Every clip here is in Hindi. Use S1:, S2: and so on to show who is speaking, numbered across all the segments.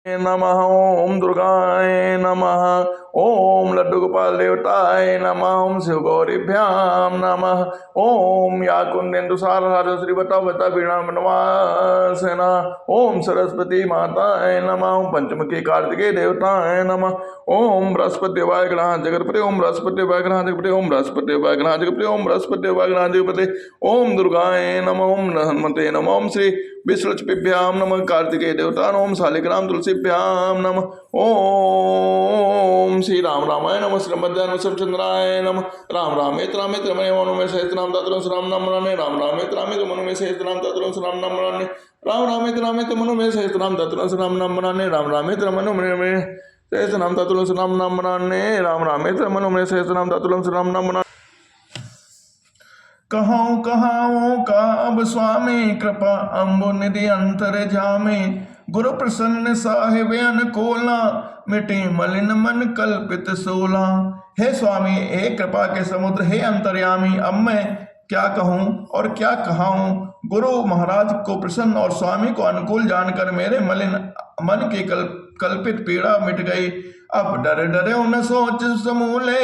S1: नमः। ओम दुर्गाय नमः। ओम लड्डू गोपाल देवताय नमः। ओम शिव गौरीभ्याम नमः। ओम या कुंदेन्दु सार श्री बता बता बीणा बनवासना। ओम सरस्वती माताय नमः। ओम पंचमुखी कार्तिकेय देवताय नमः। ओम बृहस्पति वाग्रह जगतपति। ओम बृहस्पति वाग्रह जगतपति। ओम बृहस्पति वाग्रह जगतपति। ओम बृहस्पति वाग्रह जगतपति। ओम दुर्गाय नमः। ओम हनुमते नमः। ओम श्री विष्णुभ्याम नमः। कार्तिकेय देवता ओम शालिग्राम तुलसीभ्याम नमः। ओम श्री राम रामाय नमः। श्रीमद्यान चंद्राय नमः। राम रामेत रामेत रमणे मनु में सहस्र नाम तत्रो राम नाम राने। राम रामेत रामेत मनु में सहस्र नाम तत्रो राम नाम राने। राम रामेत रामेत मनु में सहस्र नाम तत्रो राम नाम राने। राम रामेत रमनु में सहस्र नाम तत्रो राम नाम राने। राम रामेत रमनु में सहस्र नाम तत्रो राम नाम राने। कहूँ कहाऊँ का अब स्वामी कृपा अम्बु निधि अंतर जामे। गुरु प्रसन्न साहिब अनुकूला मिटे मलिन मन कल्पित सोला। हे स्वामी, हे कृपा के समुद्र, हे अंतर्यामी, अब मैं क्या कहूँ और क्या कहाऊँ। गुरु महाराज को प्रसन्न और स्वामी को अनुकूल जानकर मेरे मलिन मन की कल्पित पीड़ा मिट गई। अब डरे डरे उन सोच समूले,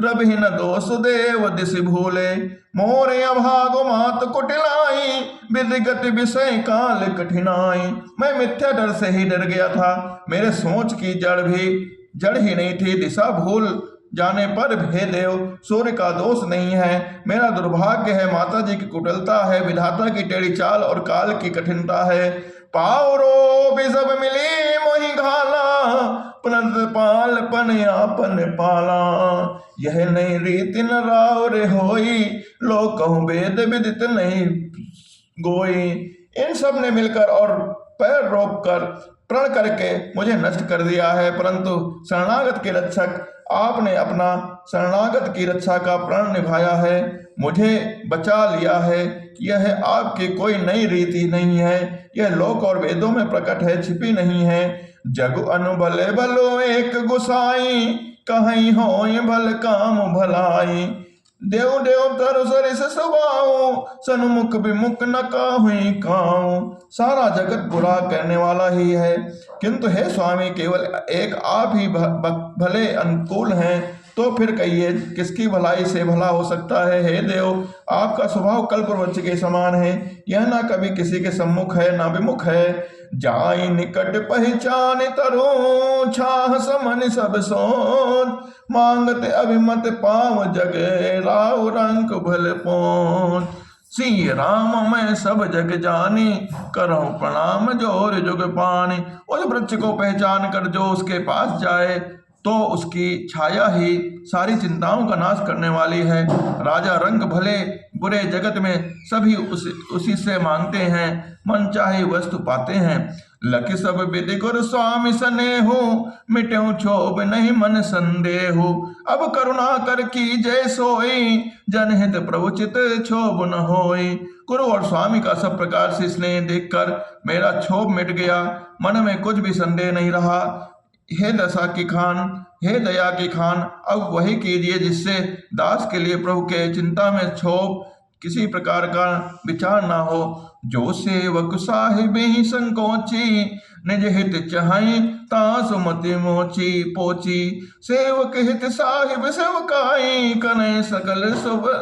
S1: रवि न दोष देव दिश भूले। मोरे अभागो मात कुटिलाई, विधिगत विषय काल कठिनाई। मैं मिथ्या डर से ही डर गया था, मेरे सोच की जड़ ही नहीं थी। दिशा भूल जाने पर हे देव सूर्य का दोष नहीं है, मेरा दुर्भाग्य है। माता जी की कुटिलता है, विधाता की टेढ़ी चाल और काल की कठिनता है। पावरो भी सब मिली मोहि घाला, परंत पाल पन आपन पाला। यह नहीं रीति न राव रे होई, लोग कहूँ वेद विदित नहीं गोई। इन सब ने मिलकर और पैर रोक कर प्रण करके मुझे नष्ट कर दिया है, परंतु शरणागत के रक्षक आपने अपना शरणागत की रक्षा का प्रण निभाया है, मुझे बचा लिया है। यह आपकी कोई नई रीति नहीं है, यह लोक और वेदों में प्रकट है, छिपी नहीं है। जग अनुभले भलो एक गुसाई, कहीं हो भल काम भलाई। देव देव तरु सरिस सुभाऊ, सन्मुख विमुख न काहुई काऊ। सारा जगत बुरा करने वाला ही है, किंतु हे स्वामी केवल एक आप ही भले अनुकूल हैं। तो फिर कहिए किसकी भलाई से भला हो सकता है। हे देव, आपका स्वभाव कल्पवृक्ष के समान है, यह ना कभी किसी के सम्मुख है ना विमुख है। जाई निकट पहचान तरु, छाह समन सब सोन। मांगते अभिमत पाव जग, राव रंग भल पोन। श्री राम मैं सब जग जानी, करो प्रणाम जोर जुग पानी। उस वृक्ष को पहचान कर जो उसके पास जाए, तो उसकी छाया ही सारी चिंताओं का नाश करने वाली है। राजा रंग भले बुरे जगत में सभी उसी से मांगते हैं, मन चाहे वस्तु पाते हैं। लख सब विधि गुरु स्वामी स्नेहु, मिट्यू क्षोभ नहीं मन संदेहु। अब करुणा कर की जय सोई, जनहित प्रभु चित क्षोभ न होई। गुरु और स्वामी का सब प्रकार से स्नेह देखकर मेरा क्षोभ मिट गया, मन में कुछ भी संदेह नहीं रहा। हे दशा की खान, हे दया की खान, अब वही कीजिए जिससे दास के लिए प्रभु के चिंता में क्षोभ किसी प्रकार का विचार ना हो। जो सेवक साहिब ही संकोची, निज हित चाहि तासु मति मोची पोची। सेवक हित साहिब सेवकाई, कने सकल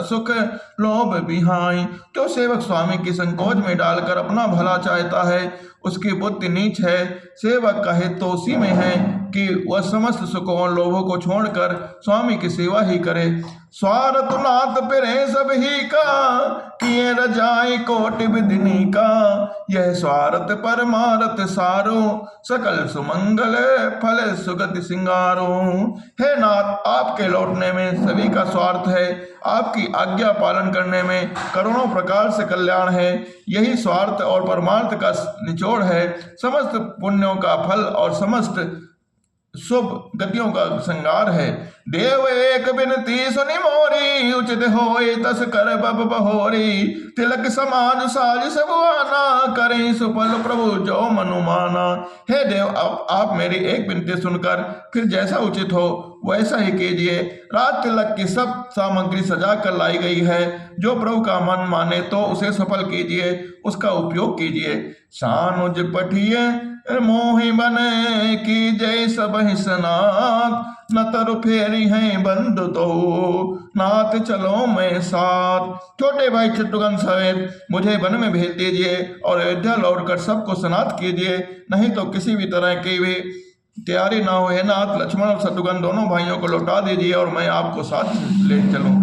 S1: सुख लोभ बिहाई। जो सेवक स्वामी की संकोच में डालकर अपना भला चाहता है, उसकी बुद्धि नीच है। सेवक का हित तो उसी में है कि वह समस्त सुखों और लोभों को छोड़कर स्वामी की सेवा ही करे। स्वार्थ नाथ पिरे सब ही का, किए रजाई कोटि विधिनी का। यह स्वार्थ परमार्थ सारो, सकल सुमंगल फल सुगति सिंगारो। हे नाथ, आपके लौटने में सभी का स्वार्थ है, आपकी आज्ञा पालन करने में करोड़ों प्रकार से कल्याण है। यही स्वार्थ और परमार्थ का निचोड़ है, समस्त पुण्यों का फल और समस्त शुभ गतियों का संगार है। देव एक बिनती सुनि मोरी, उचित होए तस कर बब बहोरी। तिलक समाज साज सब आना, करें सुफल प्रभु जो मनुमाना। हे देव, आप मेरी एक विनती सुनकर फिर जैसा उचित हो वैसा ही कीजिए। रात तिलक की सब सामग्री सजा कर लाई गई है, जो प्रभु का मन माने तो उसे सफल कीजिए, उसका उपयोग कीजिए। सानुज पठिए मोहि बन की जय सब सनाथ, न तरु फेरी हैं बंधु तो नाथ चलो मैं साथ। छोटे भाई शत्रुघ्न समेत मुझे वन में भेज दीजिए और अयोध्या लौटकर सबको सनाथ कीजिए, नहीं तो किसी भी तरह की भी तैयारी ना हो। हे नाथ, लक्ष्मण और शत्रुघ्न दोनों भाइयों को लौटा दीजिए और मैं आपको साथ ले चलूं।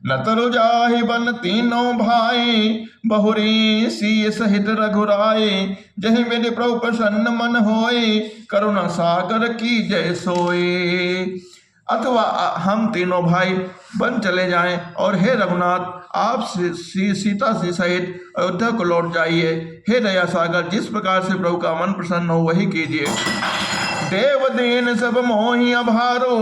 S1: नतरु जाहि बन तीनों भाई, बहुरी सी सहित रघुराई, जहि मेरे प्रभु प्रसन्न मन होई, करुणा सागर की जय सोई। अथवा हम तीनों भाई बन चले जाएं और हे रघुनाथ, आप सीता से सहित अयोध्या को लौट जाइए। हे दया सागर, जिस प्रकार से प्रभु का मन प्रसन्न हो वही कीजिए। देव दीन सब मोहि अभारो,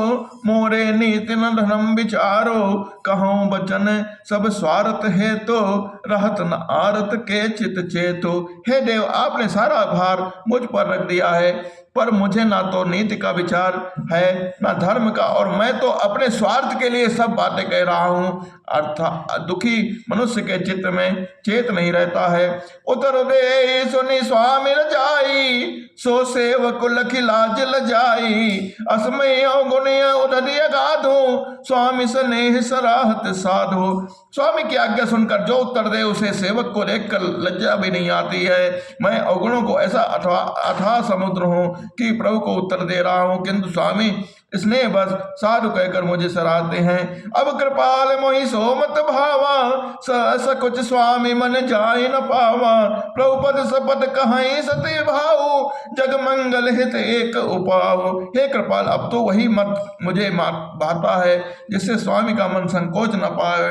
S1: मोरे नीति न धर्म विचारो, कहूँ बचन सब स्वार्थ है तो, रहत न आरत के चित चेतो। हे देव, आपने सारा भार मुझ पर रख दिया है, पर मुझे ना तो नीति का विचार है ना धर्म का, और मैं तो अपने स्वार्थ के लिए सब बातें कह रहा हूँ। अर्थात दुखी मनुष्य के चित्त में चेत नहीं रहता है। उतर दे सुनि स्वामी रजाई, सो सेवक लखी लाज लजाई, असमय गुणिय उदरिय गाधो, स्वामी स्नेह सराहत साधो। स्वामी की आज्ञा सुनकर जो उत्तर दे उसे सेवक को देखकर लज्जा भी नहीं आती है। मैं अवगुणों को ऐसा अथाह समुद्र हूँ कि प्रभु को उत्तर दे रहा हूँ, किंतु स्वामी स्नेह बस साधु कहकर मुझे सराहते हैं। अब कृपाल मोहि सोमत भावा, सकुच स्वामी मन जाय न पावा, प्रभु पद सपद कहाई सत्य भाव, जग मंगल हित एक उपाव। हे कृपाल, अब तो वही मत मुझे भाता है जिससे स्वामी का मन संकोच न पाए।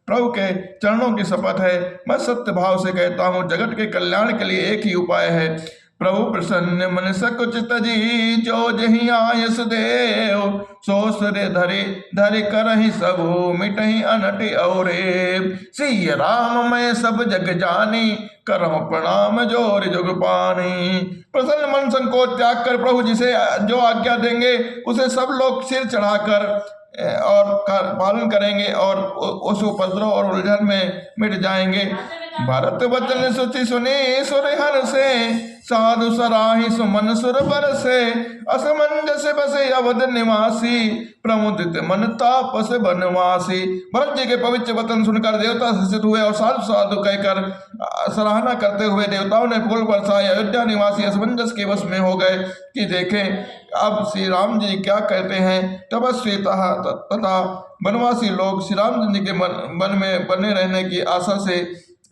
S1: प्रभु के चरणों की शपथ है, मैं सत्य भाव से कहता हूँ, जगत के कल्याण के लिए एक ही उपाय है। प्रभु प्रसन्न मन सकुच तजी, जो जही आयस देव, सो सुर धरे धरे करहि सबो, मिटहि अनटि औरे। सिय राम मैं सब जग जानी, करम प्रणाम जोर जुग पानी। प्रसन्न मन संकोच त्याग कर प्रभु जिसे जो आज्ञा देंगे उसे सब लोग सिर चढ़ाकर और पालन करेंगे और उस उपद्रव और उलझन में मिट जाएंगे। भरत वचन सुचि सुनी सुर हर से, साधु सराहि सुमन सुर बरसे, असमंजस बसे अवध निवासी, प्रमुदित मन तापस बनवासी। भरत जी के पवित्र वचन सुनकर देवता हर्षित हुए और साधु साधु कहकर सराहना करते हुए देवताओं ने फूल बरसाए। अयोध्या निवासी असमंजस के वश में हो गए कि देखें अब श्री राम जी क्या कहते हैं। तपस्वी तथा वनवासी लोग श्री राम जी के मन में बने रहने की आशा से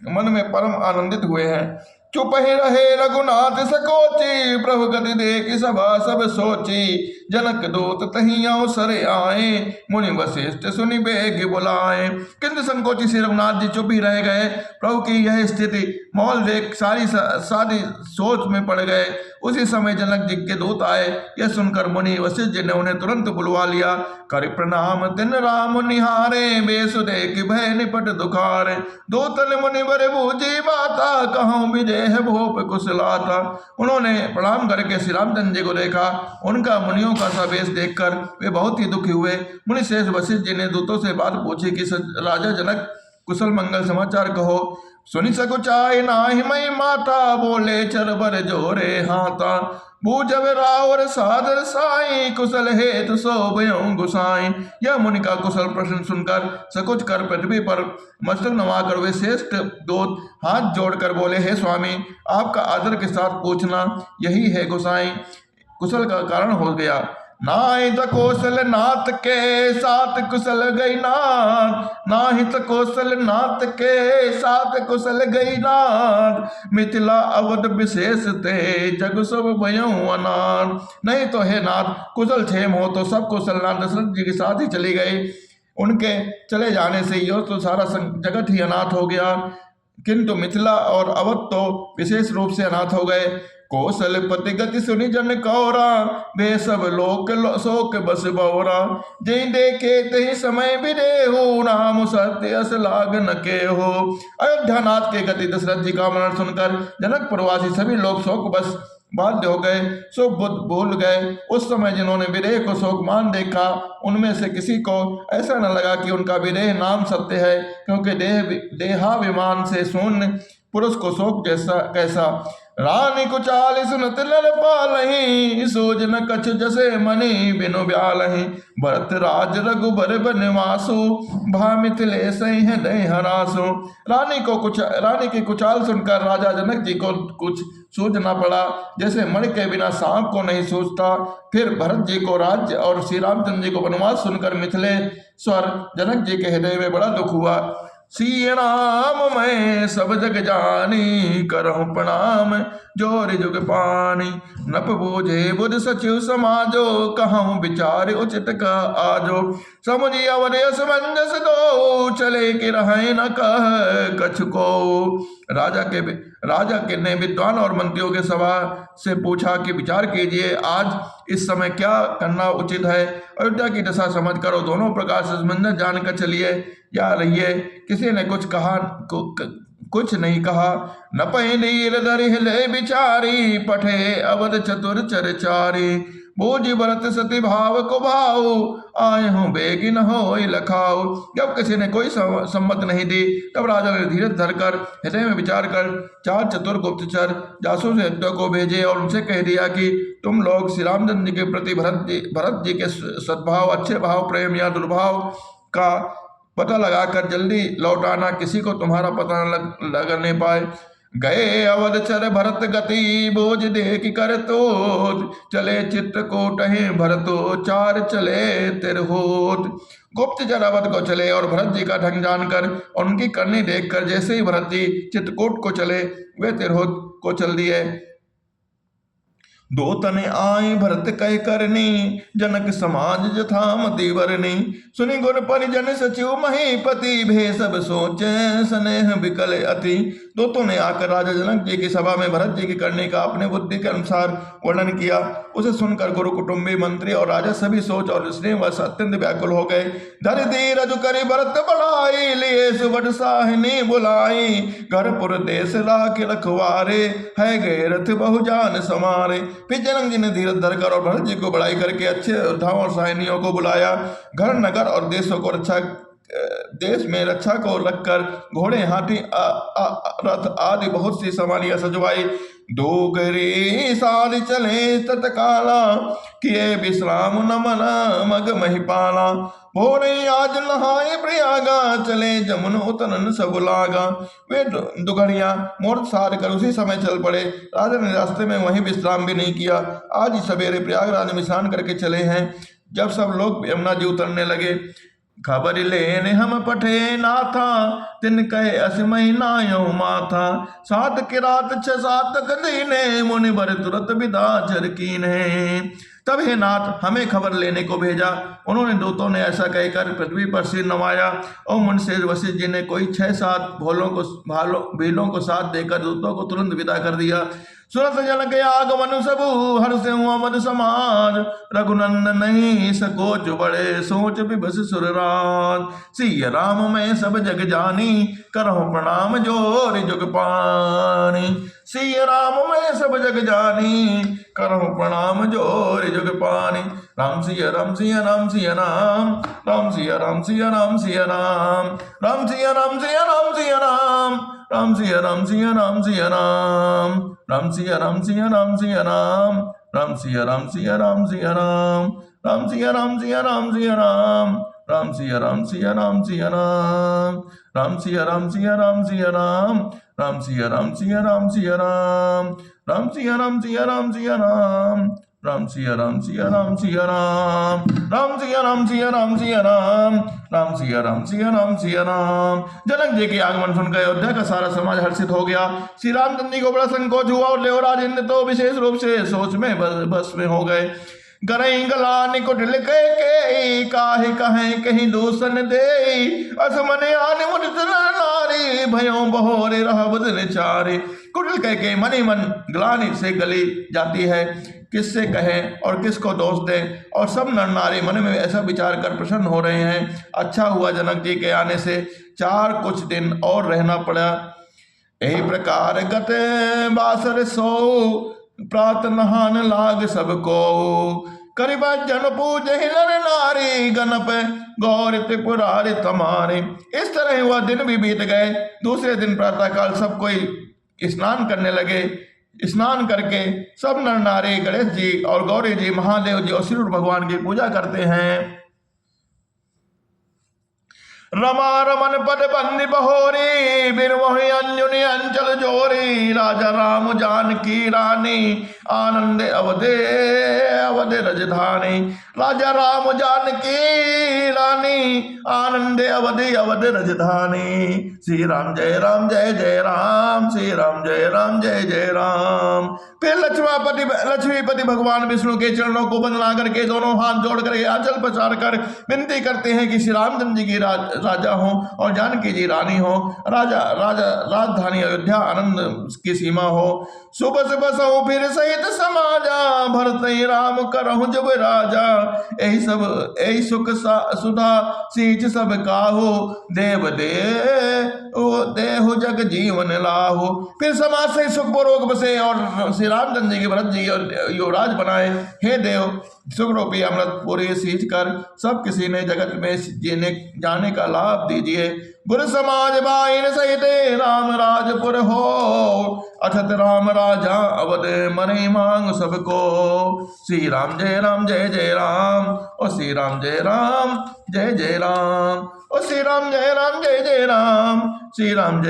S1: मन में परम आनंदित हुए हैं। चुप ही रहे रघुनाथ सकोची, प्रभु गति देख सभा सब सोची, जनक दूत तही अवसर आए, मुनि वशिष्ठ सुनि बेग बुलाए। किंतु संकोची श्री रघुनाथ जी चुप ही रह गए। प्रभु की यह स्थिति मौल देख सारी सोच में पड़ गए। उसी समय जनक जी के दूत आए। यह सुनकर मुनि वशिष्ठ जी ने उन्हें तुरंत बुलवा लिया। कर प्रणाम तिन राम निहारे, बेसु देख भय निपट दुखारे, दूतन मुनि बर बूझी बाता, कहूँ विजय है भूप कुशलाता। उन्होंने प्रणाम करके श्री रामचंद्र जी को देखा। उनका मुनियों का सा वेश देखकर वे बहुत ही दुखी हुए। मुनि श्रेष्ठ वशिष्ठ जी ने दूतों से बात पूछी कि राजा जनक कुशल मंगल समाचार कहो। सुनि सकुचाय नाहि मई माता, बोले चरबर जोरे हाथा, बूझब रावर सादर साई, कुशल हेतु सो भयों गुसाई। यह मुनि का कुशल प्रश्न सुनकर सकुच कर पृथ्वी पर मस्तक नवाकर वे श्रेष्ठ दूत हाथ जोड़कर बोले, हे स्वामी, आपका आदर के साथ पूछना यही है गुसाई कुशल का कारण हो गया। नाहि त कौशल नाथ के साथ कुशल गई नाथ, नाहि त कौशल नाथ के साथ कुशल गई नाथ, मिथिला अवध विशेष ते जग सब भयों अनाथ। नहीं तो हे नाथ, कुशल क्षेम हो तो सब कुशल नाथ दशरथ जी के साथ ही चली गई। उनके चले जाने से यो तो सारा जगत ही अनाथ हो गया, किंतु मिथिला और अवध तो विशेष रूप से अनाथ हो गए। कौशल पति गति सुनि जन कौरा, वे सब लोक शोक बस बौरा, जय देखे तही समय विदेहु, नाम सत्य अस लाग न के हो। अयोध्यानाथ के गति दशरथ जी का मरण सुनकर जनक प्रवासी सभी लोग शोक बस बाध्य हो गए, सो बुद्ध भूल गए। उस समय जिन्होंने विदेह को शोकमान देखा, उनमें से किसी को ऐसा न लगा कि उनका विदेह नाम सत्य है, क्योंकि देहाभिमान से शून्य पुरुष को शोक जैसा कैसा। रानी कुचाल सुनत लल पालहि, सोज न कछु जसे मनि बिनु ब्यालहि। भरत राज रघुबर बनवासु, भा मिथिले सही हृदय हरासु। रानी की कुचाल सुनकर राजा जनक जी को कुछ सूझ न पड़ा, जैसे मणि के बिना सांप को नहीं सूझता। फिर भरत जी को राज्य और श्री रामचंद्र जी को वनवास सुनकर मिथिलेश्वर जनक जी के हृदय में बड़ा दुख हुआ। सी राम मैं सब जग जानी, करहु प्रणाम जोर जुग पानी। नप बूझे बुध सचिव समाजो, कहूँ विचार उचित का आजो। समुझी अवर असमंजस दो, चले कि रहे न कह कछु को। राजा के ने विद्वान और मंत्रियों के सभा से पूछा कि विचार कीजिए, आज इस समय क्या करना उचित है। अयोध्या की दशा समझ कर और दोनों प्रकार से समंजस जानकर चलिए या रहिए। किसी ने कुछ नहीं कहा। न नीर धरि हिले बिचारी, पठे अवध चतुर चरचारी। बोझ भरत सती भाव को भाव, आए हूँ बेगिन हो लखाओ। जब किसी ने कोई सम्मत नहीं दी, तब राजा ने धीरज धरकर हृदय में विचार कर 4 चतुर गुप्तचर जासूस अयोध्या को भेजे और उनसे कह दिया कि तुम लोग श्री रामचंद्र जी के प्रति भरत जी के सद्भाव, अच्छे भाव, प्रेम या दुर्भाव का पता लगाकर जल्दी लौट आना, किसी को तुम्हारा पता न लगने पाए। गए अवध चर भरत गति, बोझ देख कर तो चले चित्रकूट है भरतो, 4 चले तिरहुत। गुप्तचर अवध को चले और भरत जी का ढंग जानकर और उनकी करनी देखकर जैसे ही भरत जी चित्रकूट को चले, वे तिरहुत को चल दिए। 2 तने आए भरत कह करनी, जनक समाज जथा मति वरनी। सुनि गुर परिजन सचिव महीपति, भे सब सोचे स्नेह विकल अति। 2 ने आकर राजा जनक जी की सभा में भरत जी की करने का अपने बुद्धि के अनुसार वर्णन किया। उसे सुनकर गुरु कुटुंबी मंत्री और राजा सभी सोच और स्नेहवश अत्यंत व्याकुल हो गए। धर धीरज करि भरत बढ़ाई, लिए सुबह साहिनी बुलाई। घरपुर देश राख रखवारे, है गए रथ बहुजान समारे। फिर जनक जी ने धीरज धरकर और भरत जी को बड़ाई करके अच्छे योद्धाओं और सैनियों को बुलाया। घर नगर और देश में रक्षा को रखकर घोड़े, हाथी, रथ आदि बहुत सी सवारियां सजवाई। 2 गरी साल चले तत्काला, किए विश्राम नमन मग महिपाला। भोरे आज नहाए प्रयागा, चले जमुन उतरन सब लागा। वे दुघड़िया मोर्च सार कर उसी समय चल पड़े। राजा ने रास्ते में वहीं विश्राम भी नहीं किया। आज ही सवेरे प्रयागराज में स्नान करके चले हैं। जब सब लोग यमुना जी उतरने लगे, खबर लेने हम पठे नाथा, तिन कहे असमय नायो माथा। 7 की रात 6 7 दीने, मुनि बर तुरत विदा चर कीने। तब हे नाथ हमें खबर लेने को भेजा। उन्होंने दूतों ने ऐसा कहकर पृथ्वी पर सिर नवाया और मुनि वशिष्ठ जी ने कोई 6 7 भीलों को साथ देकर दूतों को तुरंत विदा कर दिया। सुरत जनक आगमन सबु, हर्ष अमद समाज। रघुनंदन नहीं सकोच बड़े, सोच विभस सुरराज। सिय राम मैं सब जग जानी, करहु प्रणाम जोर जुग पानी। सिय राम मैं सब जग जानी, करहु प्रणाम जोर जुग पानी। राम सिय राम सिय राम सिय राम, राम सिय राम सिय राम सिय राम, राम सिय राम सिय राम सिय राम, राम सिय राम सिय राम सिय राम, राम सिय राम सिय राम सिय राम, राम सिय राम सिय राम सिय राम, राम सिय राम सिय राम सिय राम, राम सिय राम सिय राम सिय राम, राम सिय राम सिय राम सिय राम, राम सिय राम सिय राम सिय राम, राम सिय राम सिय राम सिय राम, राम सिय राम सिय राम सिय राम, राम सिय राम सिय राम सिय राम, राम सिय राम सिय राम सिय राम। जनक जी के आगमन सुनकर अयोध्या का सारा समाज हर्षित हो गया। श्री रामचंद्र जी को बड़ा संकोच हुआ और लेवराज इंद्र तो विशेष रूप से सोच में बस में हो गए। करई गला निकुट के काहे कहे कहीं दूषण दे, असमने आने मुदित नारी, भयो बहोरे रह बदल चारे। कुटिल कह के मनी मन ग्लानि से गली जाती है, किससे कहें और किसको दोष दें। और सब नर नारी मन में ऐसा विचार कर प्रसन्न हो रहे हैं। अच्छा हुआ जनक जी के आने से 4 कुछ दिन और रहना पड़ा। यही प्रकार गत बासर सो, प्रात नहान लाग सबको। करिब जन पूजे नर नारी, गणप गौर त्रिपुरारी तमारे। इस तरह हुआ दिन भी बीत गए। दूसरे दिन प्रातःकाल सब कोई स्नान करने लगे। स्नान करके सब नर नारी गणेश जी और गौरी जी, महादेव जी और श्री भगवान की पूजा करते हैं। रमा रमन पद बंदी बहोरी, बिरमोहि अंजुनि अंचल जोरी। राजा राम जानकी रानी, आनंद अवधे अवध रजधानी। राजा राम जानकी रानी, आनंद अवधि अवध रजधानी। श्री राम जय राम, श्री राम जय जय राम। फिर लक्ष्मीपति भगवान विष्णु के चरणों को वंदना करके दोनों हाथ जोड़ कर आंचल पसार कर विनती करते हैं कि श्री रामचंद्र जी की राजा हो और जानकी जी रानी हो। राजधानी अयोध्या आनंद की सीमा हो। सुबह से बसहु फिर सहित समाजा, भरत राम करहु जब राजा। यही सुख सुधा सींच सब काहो, देव देहु जग जीवन लाहो। फिर समाज से सुखपूर्वक बसे और श्री रामचंद्र जी के भरत जी और युवराज बनाए। हे देव, सुख रूपी अमृत पूरी सींच कर सब किसी ने जगत में जीने जाने का लाभ दीजिए। गुरु समाज बाइन सहित राम राजपुर हो, अथत राम राजा अवध मने मांग सबको। श्री राम जय राम, ओ श्री राम जय राम, ओ श्री राम जय राम, श्री राम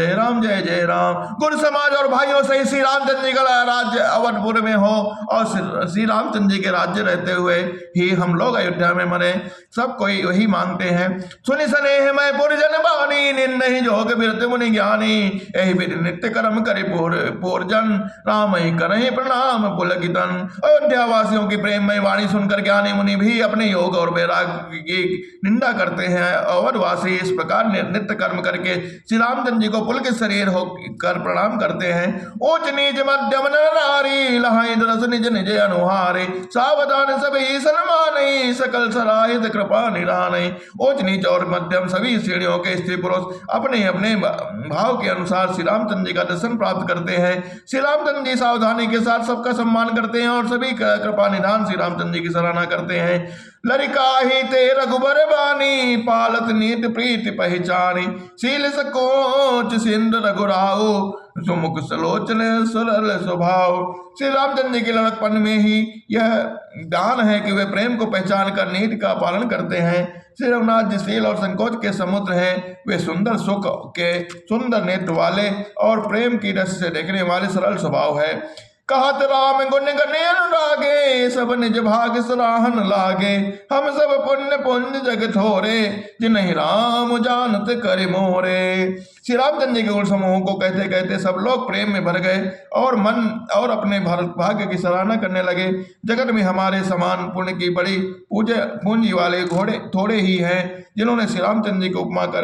S1: जय जय राम। गुरु समाज और भाइयों से श्री रामचंद्र जी का राज्य अवधपुर में हो और श्री रामचंद्र जी के राज्य रहते हुए ही हम लोग अयोध्या में मरे। सब कोई वही मांगते हैं। सुनि सनेह मैं पुरजन बानी, नहीं जोग बिरत मुनि ज्ञानी। यही बिर नित्य कर्म करे पूर्जन, राम ही करहि प्रणाम पुलकितन। अयोध्या वासियों की प्रेममय वाणी सुनकर ज्ञानी मुनि भी अपने योग और वैराग्य की निंदा करते हैं। अवधवासी इस प्रकार नित्य कर्म करके श्री रामचंद्र जी को पुलकित शरीर होकर प्रणाम करते हैं। ऊंच नीच मध्यम नर नारी, लहाई दरस निज निज अनुहारे। सावधान सभी सन्माने, सकल सराहित कृपा निराने। ऊंच नीच और मध्यम सभी श्रेणियों के स्त्री पुरुष अपने अपने भाव के अनुसार श्री रामचंद्र जी का दर्शन प्राप्त करते हैं। श्री रामचंद्र जी सावधानी के साथ सबका सम्मान करते हैं और सभी कृपा निधान श्री रामचंद्र जी की सराहना करते हैं। लरिका ही ते रघुबर बानी, पालत नीत प्रीति पहचानी। शील सकोच सिंध रघुराऊ, सुमुख सलोचन सरल स्वभाव। श्री रामचंद्र जी के लड़कपन में ही यह दान है कि वे प्रेम को पहचान कर नीति का पालन करते हैं। श्री रघुनाथ जी शील और संकोच के समुद्र हैं। वे सुंदर सुख के सुंदर नेत्र वाले और प्रेम की रस से देखने वाले सरल स्वभाव है। कहत राम गुण गणे अनुरागे, सब निज भाग सराहन लागे। हम सब पुण्य पुण्य जग थोरे, जिन्हि राम जानत कर मोरे। श्री रामचंद्र जी के गुण समूह को कहते कहते सब लोग प्रेम में भर गए और मन और अपने भाग्य की सराहना करने लगे। जगत में हमारे समान पुण्य की बड़ी पूंजी वाले घोड़े थोड़े ही हैं, जिन्होंने श्री रामचंद्र जी को उपमा कर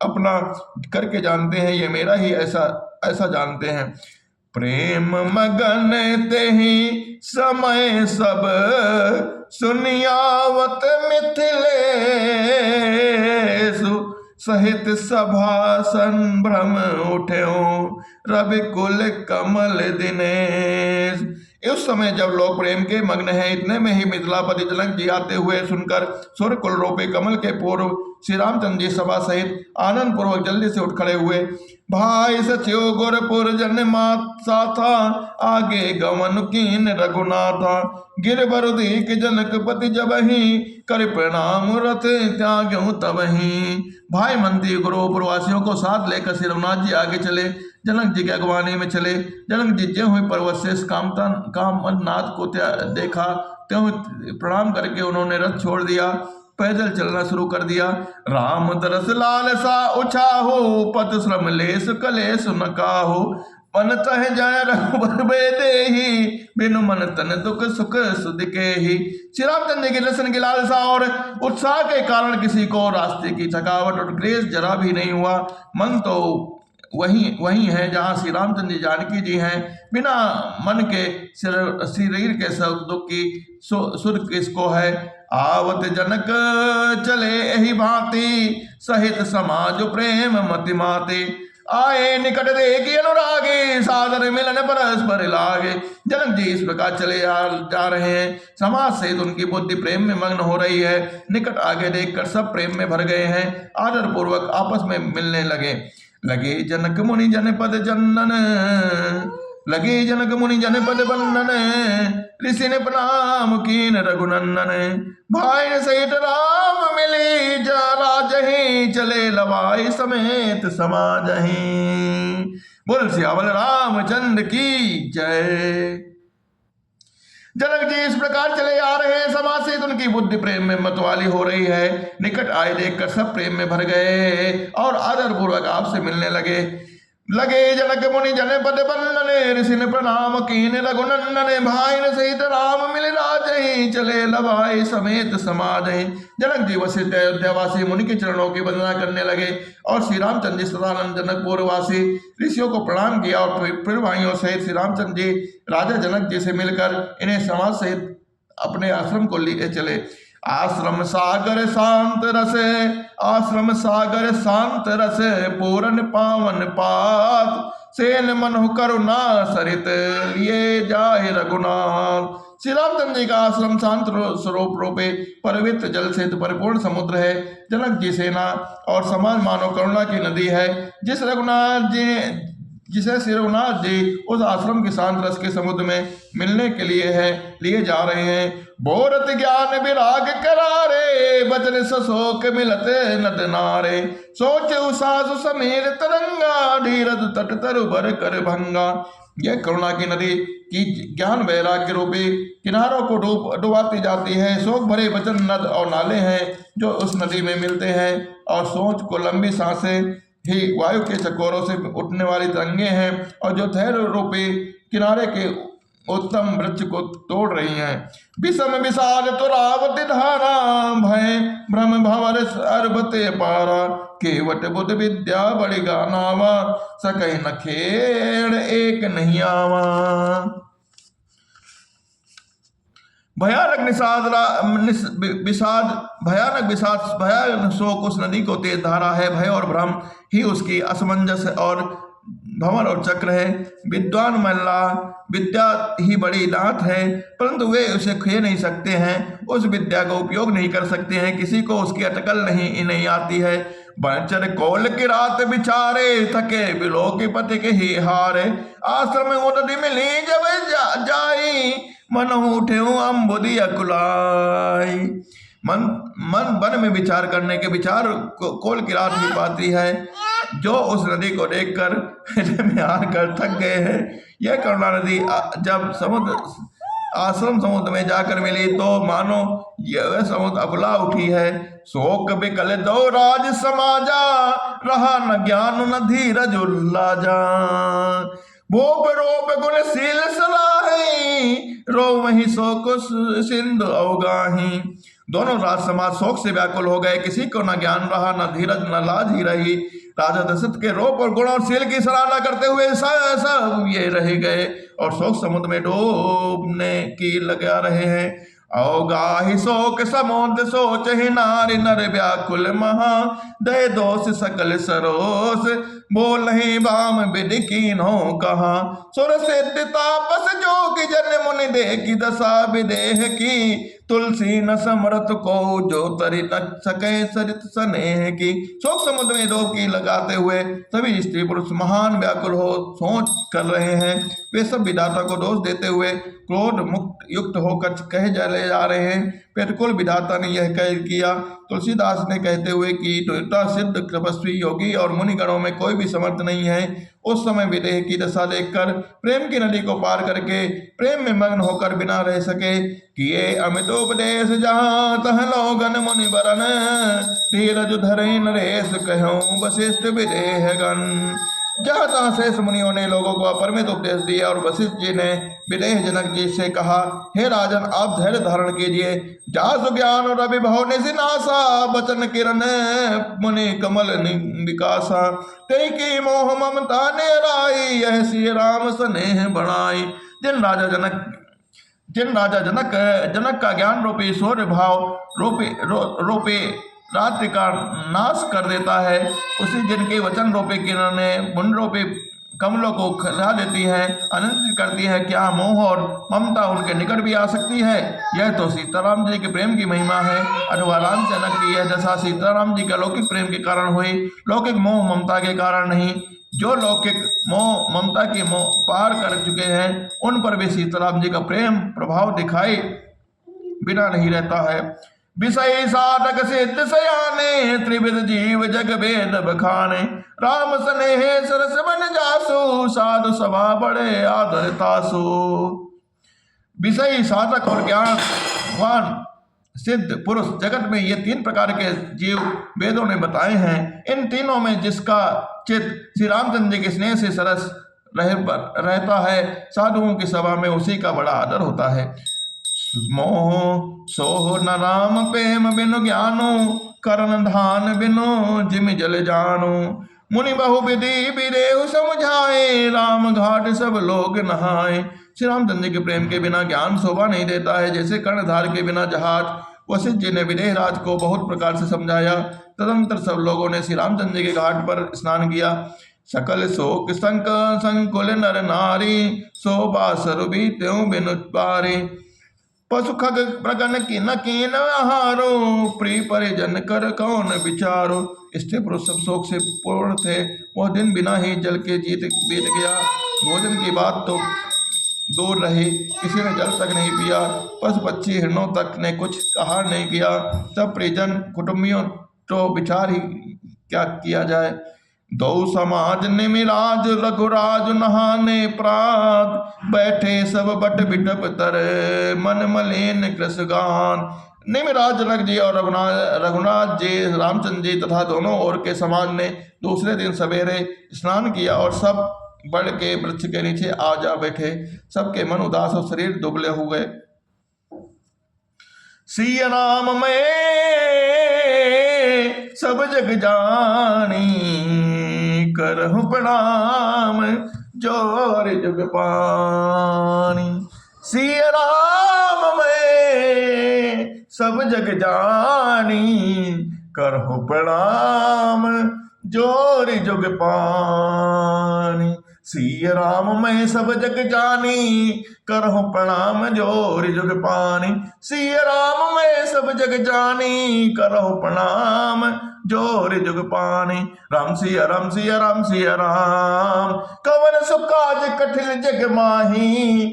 S1: अपना करके जानते हैं। ये मेरा ही ऐसा जानते हैं। प्रेम मगन तेहि समय सब, सुनियावत मिथिलेषु। सहित सभा संभ्रम उठ्यो, रवि कुल कमल दिनेश। उस समय जब लोग प्रेम के मग्न हैं, इतने में ही मिथिलापति जनक जी आते हुए सुनकर सूर्य कुल रूपी कमल के पूर्व श्री रामचंद्र जी सभा सहित आनंद पूर्वक जल्दी से उठ खड़े हुए। भाई सचिव गुरपुर जन माता था, आगे गमन कीन रघुनाथा। गिरबर दीक जनकपति जबहि, कर प्रणाम रथ त्याग्यो तबहि। भाई मंत्री गुरुपुरवासियों को साथ लेकर श्री रघुनाथ जी आगे चले, जनक जी की अगवानी में चले। जनक जी ज्यों ही पर्वत से कामनाथ को देखा, त्यों प्रणाम करके उन्होंने रथ छोड़ दिया, पैदल चलना शुरू कर दिया। राम दरस लालसा उछाहो, पत श्रम लेस कलेस न काहो। मन तह जाय रघुबर बेदेहि, बिनु मन तन दुख सुख सुध के ही। श्री रामचंद्र के दर्शन की लालसा और उत्साह के कारण किसी को रास्ते की थकावट और क्लेश जरा भी नहीं हुआ। मन तो वही है जहाँ श्री रामचंद्र जी जानकी जी हैं। बिना मन के शरीर के सब दुख की सुध किसको है। आवत जनक चले यही भांति, सहित समाज प्रेम मति माते। आए निकट देखी अनुरागे, सादर मिलन परस्पर लागे। जनक जी इस प्रकार चले जा रहे हैं, समाज सहित उनकी बुद्धि प्रेम में मग्न हो रही है। निकट आगे देखकर सब प्रेम में भर गए हैं, आदर पूर्वक आपस में मिलने लगे। जनक मुनि जनपद चंदन, लगे जनक मुनि जन पद बंदन, ऋषि ने प्रणाम कीन रघुनंदन। भाई सहित राम मिले जा राजहि, चले लवाई समेत समाजहि। बोल सियावल रामचंद्र की जय। जनक जी इस प्रकार चले आ रहे हैं, सभा से उनकी बुद्धि प्रेम में मतवाली हो रही है। निकट आए देखकर सब प्रेम में भर गए और आदर पूर्वक आपसे मिलने लगे। जनक मुनि जन पद बंदन, ऋषि ने प्रणाम कीन रघुनंदन। भाई न सहित राम मिल राजहि, चले लवाई समेत समाजहि। जनक जी वशिष्ठ अयोध्यावासी मुनि के चरणों की वंदना करने लगे और श्री रामचंद्र जी सदानंद जनकपुरवासी ऋषियों को प्रणाम किया और फिर भाइयों सहित श्री रामचंद्र जी राजा जनक जी से मिलकर इन्हें समाज सहित अपने आश्रम को लिए चले। आश्रम सागर शांत रस, आश्रम सागर शांत रस, पूरन पावन पात, सेन मनहु करुणा सरित, लिए जाए रघुनाथ। श्री रामचंद्र जी का आश्रम शांत स्वरूप रूपे पवित्र जल से परिपूर्ण समुद्र है। जनक जी सेना और समाज मानव करुणा की नदी है। जिसे श्री रघुनाथ जी उस आश्रम के शांत रस के समुद्र में मिलने के लिए जा रहे हैं। बोरत ज्ञान विराग करारे, बचन सशोक मिलत नद नारे, सोच उसास समीर तरंगा, धीरज तट तरु बर कर भंगा। यह करुणा की नदी की ज्ञान वैराग्य रूपी किनारों को डुबाती जाती है। शोक भरे वचन नद और नाले हैं जो उस नदी में मिलते हैं, और सोच को लंबी सांसें ही वायु के चकोरों से उठने वाली तरंगे हैं, और जो धैर्य रूपी किनारे के उत्तम वृक्ष को तोड़ रही हैं। विषम विषाद तुरावति धारा, भय भ्रम भंवर सर्वते पारा, केवट बुद्ध विद्या बड़ी गानावा, सकई न खेड़ एक नहीं आवा। भयानक भयानक शोक उस नदी को तेज धारा है। भय और भ्रम ही उसकी असमंजस और भंवर और चक्र है। विद्वान मल्ला विद्या ही बड़ी नाथ है, परंतु वे उसे खे नहीं सकते हैं, उस विद्या का उपयोग नहीं कर सकते हैं। किसी को उसकी अटकल नहीं आती है। बनचर कोल की रात बिचारे, थके बिलो की पति के ही हारे, आश्रम उदति मिली जब जाई, मन उठे अम्बुदी अकुलाई। मन वन में विचार करने के विचार कोल की रात ही पाती है, जो उस नदी को देखकर में हार कर थक गए हैं। यह करुणा नदी जब आश्रम समुद्र में जाकर मिली तो मानो यह समुद्र अकुला उठी है। शोक बिकल दो राज समाजा, रहा न ज्ञान न धीरज उल्लाजा, भोप रोप गुणशील सलाही, रो वही शोक सिंधु अवगाही। दोनों राज समाज शोक से व्याकुल हो गए, किसी को न ज्ञान रहा न धीरज न लाज ही रही। राजा दशरथ के रूप और गुण और शील की सराहना करते हुए सब ये रह गए और शोक समुद्र में डूबने की लगा रहे हैं। अवगाही शोक समुद्र सोच ही नारी नर व्याकुल महा, दय दोष सकल सरोस, बोल ही बाम बिद कीन्हो कहा। सुर सिद्ध तापस जोग जन मुनि देखी दशा विदेह की, तुलसी न समरथ को जो तरी न सके सरित स्नेह की। शोक समुद्र में डुबकी लगाते हुए सभी स्त्री पुरुष महान व्याकुल हो सोच कर रहे हैं। वे सब विधाता को दोष देते हुए क्रोध मुक्त युक्त होकर कहे चले जा रहे हैं। प्रतिकूल विधाता ने यह कह किया। तुलसीदास ने कहते हुए कि द्वैता सिद्ध तपस्वी योगी और मुनिगणों में कोई भी समर्थ नहीं है। उस समय विदेह की दशा देखकर प्रेम की नदी को पार करके प्रेम में मग्न होकर बिना रह सके। किए अमितोपदेश जहाँ तह लोगन मुनि बरन, धीरज धरे नरेश कहूँ वशिष्ठ विदेह गण। जहाँ तहाँ शेष मुनियों ने लोगों को अपरिमित उपदेश दिया और वशिष्ठ जी ने विदेह जनक जी से कहा, हे राजन आप धैर्य धारण कीजिए। जासु ज्ञान और अभिभव निशिनासा, बचन किरण मुनि कमल विकासा। तेई की मोह ममता ने राई, यह श्री राम स्नेह बढ़ाई। जिन राजा जनक का ज्ञान रूपी सूर्य भाव रूपी रात्रि का नाश कर देता है, उसी जिनके वचन रूपी किरणें मुंड रूपी कमलों को खिला देती है, आनंदित करती है, क्या मोह और ममता उनके निकट भी आ सकती है। यह तो सीताराम जी के प्रेम की महिमा है। अथवा राम जनक की यह दशा सीताराम जी के लौकिक प्रेम के कारण हुई, लौकिक मोह ममता के कारण नहीं। जो लौकिक मोह ममता की मोह पार कर चुके हैं उन पर भी सीताराम जी का प्रेम प्रभाव दिखाई बिना नहीं रहता है। विषय साधक सिद्ध सयाने त्रिविध जीव जग भेद बखाने राम स्नेह सरस बन जासु साधु सभा बड़े आदर तासु। विषय साधक और ज्ञानवान सिद्ध पुरुष जगत में ये तीन प्रकार के जीव वेदों ने बताए हैं। इन तीनों में जिसका चित्त श्री रामचंद्र जी के स्नेह से सरस रहता है साधुओं की सभा में उसी का बड़ा आदर होता है। मोह सोह न राम प्रेम बिनु ज्ञानो करण धान बिनु जिम जल जानो मुनि बहु विधि विदेहु समझाए राम घाट सब लोग नहाए। श्री रामचंद्र जी के प्रेम के बिना ज्ञान शोभा नहीं देता है। जैसे कर्णधार के बिना जहाज वशिष्ठ जी ने विदेह राज को बहुत प्रकार से समझाया। तदंतर सब लोगों ने श्री रामचंद्र जी के घाट पर स्नान किया। सकल शोक संक संकुल नर नारी शोभा सरुबी त्यों बिनु पारे पशु खग प्रगन की न कीन आहारो प्रिय परिजन कर कौन विचारो। स्त्री पुरुष सब शोक से पूर्ण थे। वह दिन बिना ही जल के बीत गया। भोजन की बात तो दूर रही, किसी ने जल तक नहीं पिया। पशु पक्षी हिरणों तक ने कुछ आहार नहीं किया। सब परिजन कुटुंबियों तो विचार ही क्या किया जाए। दो समाज निमिराज रघुराज नहाने प्रात बैठे सब बट बिटप तर मन मलिन कृषगान। निमिराज रघ जी और रघुनाथ जी रामचंद्र जी तथा दोनों ओर के समाज ने दूसरे दिन सवेरे स्नान किया और सब बड़ के वृक्ष के नीचे आ जा बैठे। सबके मन उदास और शरीर दुबले हो गए। सिया राम में सब जग जानी करहु प्रणाम जोर जुग पानी। सिया राम में सब जग जानी करहु प्रणाम जोर जुग पानी। सिया राम में सब जग जानी करहु प्रणाम जोर जुग पानी। सिया राम में सब जग जानी करहु प्रणाम जोर जुग पानी। राम सिया राम सिया राम सिया राम कवन सुकाज कठिन जग माही।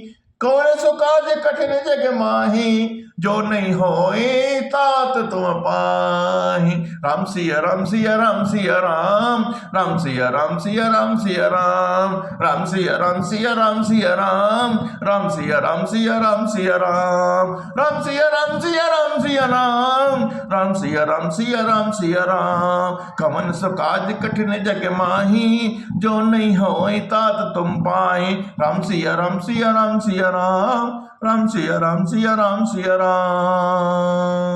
S1: कवन सुकाज कठिन जग माही जो नहीं होए तात तुम पाही। राम सिया राम सिया राम सिया राम राम सिया राम सिया राम सिया राम राम सिया राम सिया राम सिया राम राम सिया राम सिया राम सिया राम राम सिया राम सिया राम सिया राम राम सिया राम सिया राम सिया राम। कवन सुकाज कठिन जग माही जो नहीं होए तात तुम पाही। राम सिया राम सिया राम सिया राम राम सिया राम सिया राम सिया राम।